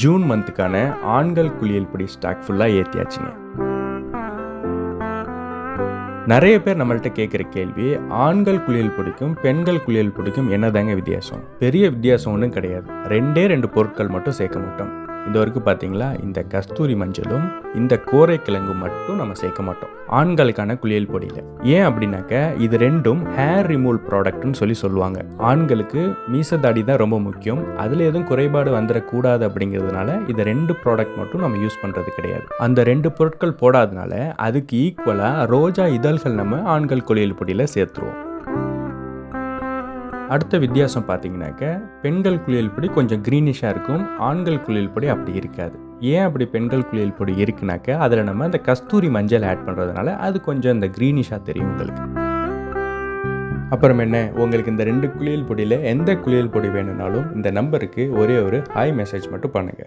June மந்த்துக்கான ஆண்கள் குளியல் பொடி ஸ்டாக் ஃபுல்லாக ஏற்றியாச்சுங்க. நிறைய பேர் நம்மள்ட்ட கேட்குற கேள்வி, ஆண்கள் குளியல் பொடிக்கும் பெண்கள் குளியல் பொடிக்கும் என்னதாங்க வித்தியாசம்? பெரிய வித்தியாசம் ஒன்றும் கிடையாது. ரெண்டு பொருட்கள் மட்டும் சேர்க்க மாட்டோம். இந்த வரைக்கும் பார்த்தீங்களா, இந்த கஸ்தூரி மஞ்சளும் இந்த கோரைக்கிழங்கும் மட்டும் நம்ம சேர்க்க மாட்டோம் ஆண்களுக்கான குளியல் பொடியில். ஏன் அப்படின்னாக்க, இது ரெண்டும் ஹேர் ரிமூவல் ப்ராடக்ட்னு சொல்லுவாங்க. ஆண்களுக்கு மீசதாடி தான் ரொம்ப முக்கியம். அதில் எதுவும் குறைபாடு வந்துடக்கூடாது அப்படிங்கிறதுனால இந்த 2 ப்ராடக்ட் மட்டும் நம்ம யூஸ் பண்ணுறது கிடையாது. அந்த 2 பொருட்கள் போடாதனால அதுக்கு ஈக்குவலாக ரோஜா இதழ்கள் நம்ம ஆண்கள் குளியல் பொடியில் சேர்த்துருவோம். அடுத்த வித்தியாசம் பார்த்தீங்கன்னாக்க, பெண்கள் குளியல் பொடி கொஞ்சம் க்ரீனிஷாக இருக்கும், ஆண்கள் குளியல் பொடி அப்படி இருக்காது. ஏன் அப்படி பெண்கள் குளியல் பொடி இருக்குனாக்க, அதில் நம்ம இந்த கஸ்தூரி மஞ்சள் ஆட் பண்ணுறதுனால அது கொஞ்சம் இந்த க்ரீனிஷாக தெரியும் உங்களுக்கு. அப்புறம் என்ன, உங்களுக்கு இந்த 2 குளியல் பொடியில் எந்த குளியல் பொடி வேணும்னாலும் இந்த நம்பருக்கு ஒரே ஒரு ஹாய் மெசேஜ் மட்டும் பண்ணுங்கள்.